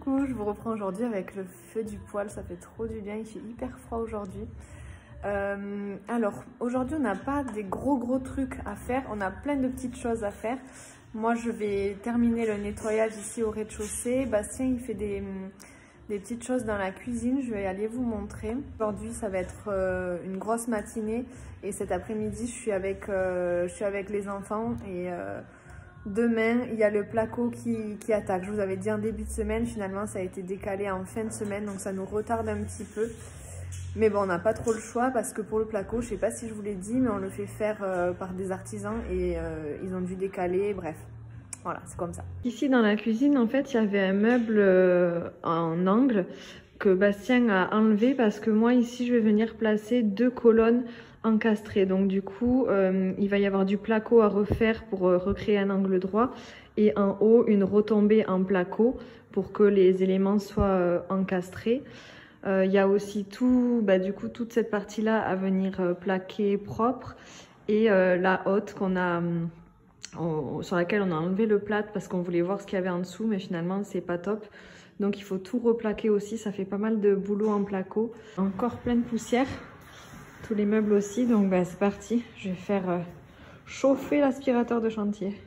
Coucou, je vous reprends aujourd'hui avec le feu du poêle, ça fait trop du bien, il fait hyper froid aujourd'hui. Alors, aujourd'hui on n'a pas des gros trucs à faire, on a plein de petites choses à faire. Moi je vais terminer le nettoyage ici au rez-de-chaussée. Bastien il fait des petites choses dans la cuisine, je vais aller vous montrer. Aujourd'hui ça va être une grosse matinée et cet après-midi je suis avec les enfants et demain il y a le placo qui attaque. Je vous avais dit en début de semaine, finalement ça a été décalé en fin de semaine donc ça nous retarde un petit peu. Mais bon, on n'a pas trop le choix parce que pour le placo, je sais pas si je vous l'ai dit, mais on le fait faire par des artisans et ils ont dû décaler, bref. Voilà, c'est comme ça. Ici dans la cuisine, en fait, il y avait un meuble en angle que Bastien a enlevé parce que moi, ici, je vais venir placer 2 colonnes encastrées. Donc du coup, il va y avoir du placo à refaire pour recréer un angle droit et en haut, une retombée en placo pour que les éléments soient encastrés. Il y a aussi tout, du coup, toute cette partie-là à venir plaquer propre et la haute qu'on a, sur laquelle on a enlevé le plâtre parce qu'on voulait voir ce qu'il y avait en dessous, mais finalement c'est pas top. Donc il faut tout replaquer aussi, ça fait pas mal de boulot en placo. Encore plein de poussière, tous les meubles aussi, donc c'est parti. Je vais faire chauffer l'aspirateur de chantier.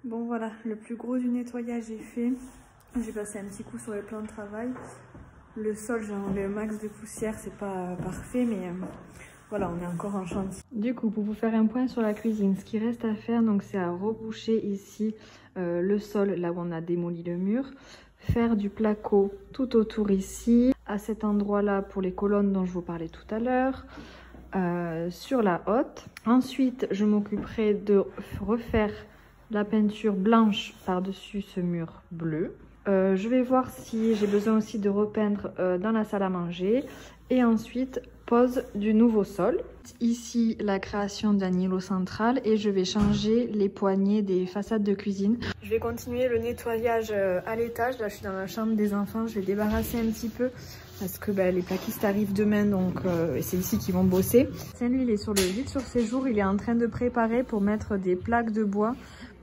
Bon voilà, le plus gros du nettoyage est fait. J'ai passé un petit coup sur le plan de travail. Le sol, j'ai enlevé un max de poussière, c'est pas parfait, mais voilà, on est encore en chantier. Du coup, pour vous faire un point sur la cuisine, ce qui reste à faire, donc c'est à reboucher ici le sol, là où on a démoli le mur. Faire du placo tout autour ici, à cet endroit-là pour les colonnes dont je vous parlais tout à l'heure. Sur la haute. Ensuite, je m'occuperai de refaire la peinture blanche par-dessus ce mur bleu. Je vais voir si j'ai besoin aussi de repeindre dans la salle à manger. Et ensuite, pose du nouveau sol. Ici, la création d'un îlot central et je vais changer les poignées des façades de cuisine. Je vais continuer le nettoyage à l'étage. Là, je suis dans la chambre des enfants. Je vais débarrasser un petit peu parce que les plaquistes arrivent demain, donc et c'est ici qu'ils vont bosser. Tiens, lui, il est sur le vide sur séjour. Il est en train de préparer pour mettre des plaques de bois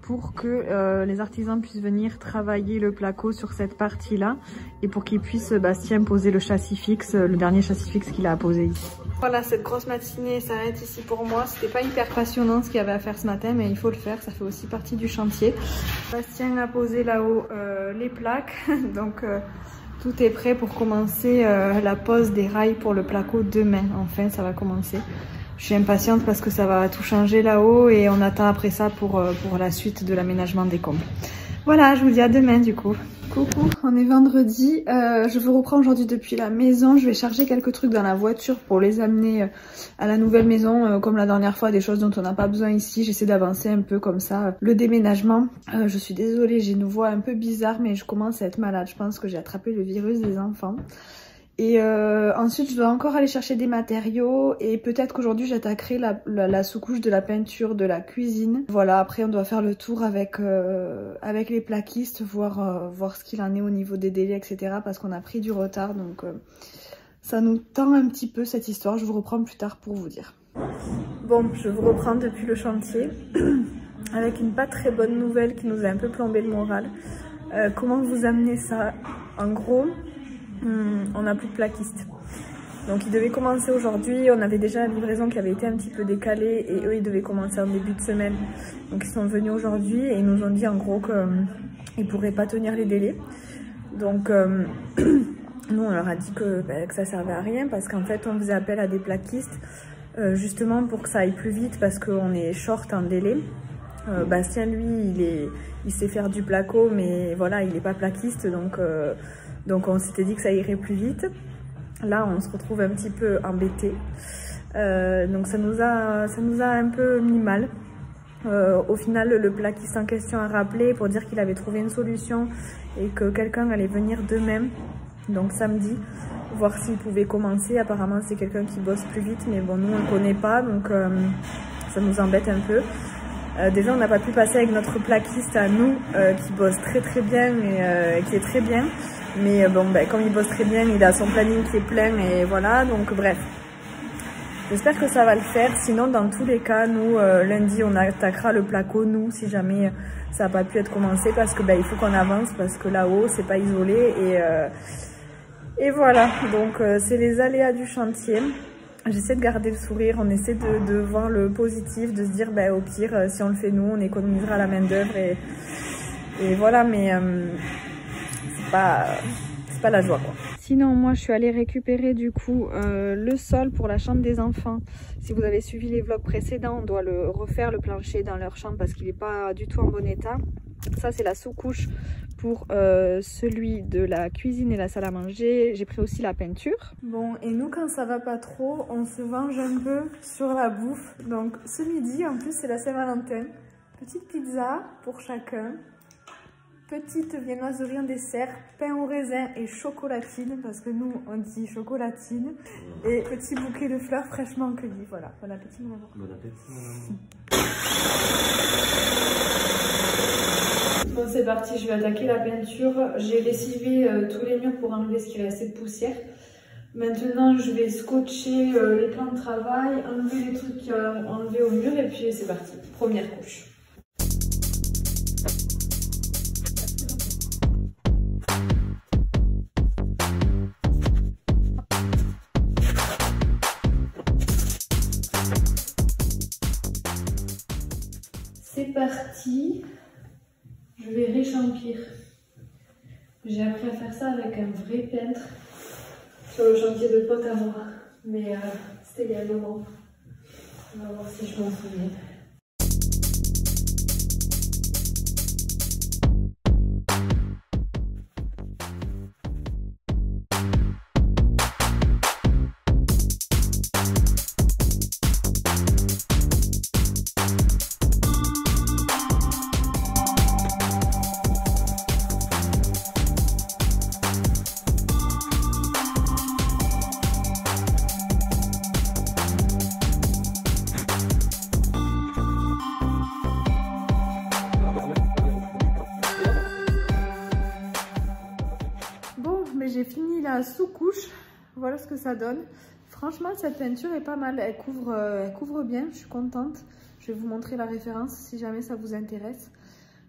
pour que les artisans puissent venir travailler le placo sur cette partie-là et pour qu'ils puissent, Bastien, poser le châssis fixe, le dernier châssis fixe qu'il a posé ici. Voilà, cette grosse matinée s'arrête ici pour moi. C'était pas hyper passionnant ce qu'il y avait à faire ce matin, mais il faut le faire, ça fait aussi partie du chantier. Bastien a posé là-haut les plaques, donc tout est prêt pour commencer la pose des rails pour le placo demain. Enfin, ça va commencer. Je suis impatiente parce que ça va tout changer là-haut et on attend après ça pour la suite de l'aménagement des combles. Voilà, je vous dis à demain du coup. Coucou, on est vendredi. Je vous reprends aujourd'hui depuis la maison. Je vais charger quelques trucs dans la voiture pour les amener à la nouvelle maison. Comme la dernière fois, des choses dont on n'a pas besoin ici. J'essaie d'avancer un peu comme ça. Le déménagement. Je suis désolée, j'ai une voix un peu bizarre, mais je commence à être malade. Je pense que j'ai attrapé le virus des enfants. Et ensuite, je dois encore aller chercher des matériaux et peut-être qu'aujourd'hui, j'attaquerai la sous-couche de la peinture de la cuisine. Voilà, après, on doit faire le tour avec les plaquistes, voir ce qu'il en est au niveau des délais, etc. Parce qu'on a pris du retard, donc ça nous tend un petit peu cette histoire. Je vous reprends plus tard pour vous dire. Bon, je vous reprends depuis le chantier avec une pas très bonne nouvelle qui nous a un peu plombé le moral. Comment vous amener ça? En gros, on n'a plus de plaquistes. Donc il devait commencer aujourd'hui, on avait déjà la livraison qui avait été un petit peu décalée et eux ils devaient commencer en début de semaine. Donc ils sont venus aujourd'hui et ils nous ont dit en gros qu'ils ne pourraient pas tenir les délais. Donc nous on leur a dit que ça servait à rien parce qu'en fait on faisait appel à des plaquistes justement pour que ça aille plus vite parce qu'on est short en délai. Bastien lui il sait faire du placo mais voilà il n'est pas plaquiste donc on s'était dit que ça irait plus vite. Là on se retrouve un petit peu embêtés. Donc ça nous a un peu mis mal. Au final le plaquiste en question a rappelé pour dire qu'il avait trouvé une solution et que quelqu'un allait venir demain, donc samedi, voir s'il pouvait commencer. Apparemment c'est quelqu'un qui bosse plus vite mais bon nous on le connaît pas donc ça nous embête un peu. Déjà, on n'a pas pu passer avec notre plaquiste à nous, qui bosse très bien et qui est très bien. Mais bon, ben, comme il bosse très bien, il a son planning qui est plein et voilà, donc bref. J'espère que ça va le faire. Sinon, dans tous les cas, nous, lundi, on attaquera le placo, nous, si jamais ça n'a pas pu être commencé, parce que ben, il faut qu'on avance, parce que là-haut, c'est pas isolé. Et voilà, donc c'est les aléas du chantier. J'essaie de garder le sourire, on essaie de voir le positif, de se dire, ben, au pire, si on le fait nous, on économisera la main d'œuvre et voilà, mais c'est pas la joie, quoi. Sinon, moi, je suis allée récupérer du coup le sol pour la chambre des enfants. Si vous avez suivi les vlogs précédents, on doit le refaire, le plancher dans leur chambre parce qu'il n'est pas du tout en bon état. Ça, c'est la sous-couche pour celui de la cuisine et la salle à manger. J'ai pris aussi la peinture. Bon, et nous, quand ça va pas trop, on se venge un peu sur la bouffe. Donc, ce midi, en plus, c'est la Saint-Valentin. Petite pizza pour chacun. Petite viennoiserie en dessert, pain au raisin et chocolatine, parce que nous on dit chocolatine. Et petit bouquet de fleurs fraîchement cueillies. Voilà, bon appétit maman. Bon appétit maman. Bon c'est parti, je vais attaquer la peinture. J'ai lessivé tous les murs pour enlever ce qui restait de poussière. Maintenant je vais scotcher les plans de travail, enlever les trucs qu'il y a enlevés au mur et puis c'est parti, première couche. C'est parti, je vais réchampir. J'ai appris à faire ça avec un vrai peintre sur le chantier de pote à moi, mais c'était il y a un moment. On va voir si je m'en souviens. J'ai fini la sous-couche, voilà ce que ça donne. Franchement cette peinture est pas mal, elle couvre bien, je suis contente. Je vais vous montrer la référence si jamais ça vous intéresse.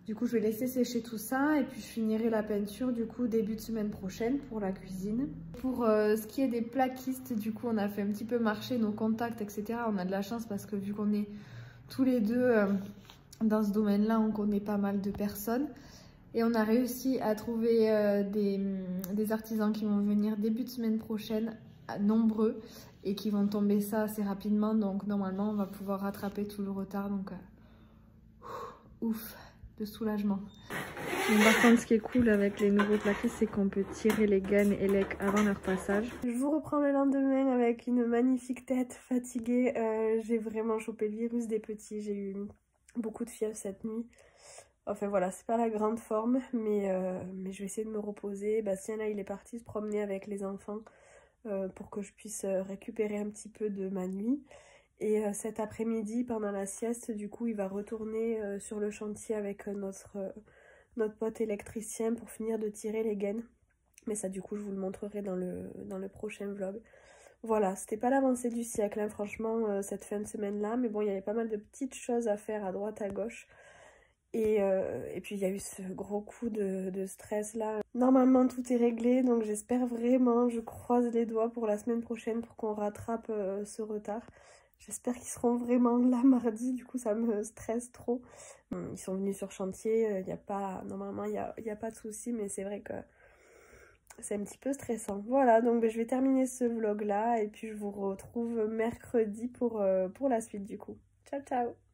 Du coup je vais laisser sécher tout ça et puis je finirai la peinture du coup début de semaine prochaine pour la cuisine. Pour ce qui est des plaquistes, du coup on a fait un petit peu marcher nos contacts etc. On a de la chance parce que vu qu'on est tous les deux dans ce domaine-là, on connaît pas mal de personnes. Et on a réussi à trouver des artisans qui vont venir début de semaine prochaine, nombreux, et qui vont tomber ça assez rapidement. Donc normalement, on va pouvoir rattraper tout le retard. Donc ouf, de soulagement. Mais par contre, ce qui est cool avec les nouveaux plaquistes, c'est qu'on peut tirer les gaines et les avant leur passage. Je vous reprends le lendemain avec une magnifique tête fatiguée. J'ai vraiment chopé le virus des petits. J'ai eu beaucoup de fièvre cette nuit. Enfin voilà, c'est pas la grande forme, mais je vais essayer de me reposer. Bastien là, il est parti se promener avec les enfants pour que je puisse récupérer un petit peu de ma nuit. Et cet après-midi, pendant la sieste, du coup, il va retourner sur le chantier avec notre pote électricien pour finir de tirer les gaines. Mais ça, du coup, je vous le montrerai dans le prochain vlog. Voilà, c'était pas l'avancée du siècle, hein, franchement, cette fin de semaine-là. Mais bon, il y avait pas mal de petites choses à faire à droite, à gauche. Et puis il y a eu ce gros coup de stress là. Normalement tout est réglé, donc j'espère vraiment, je croise les doigts pour la semaine prochaine pour qu'on rattrape ce retard. J'espère qu'ils seront vraiment là mardi, du coup ça me stresse trop. Ils sont venus sur chantier, normalement il n'y a pas de souci, mais c'est vrai que c'est un petit peu stressant. Voilà, donc je vais terminer ce vlog là et puis je vous retrouve mercredi pour la suite du coup. Ciao ciao!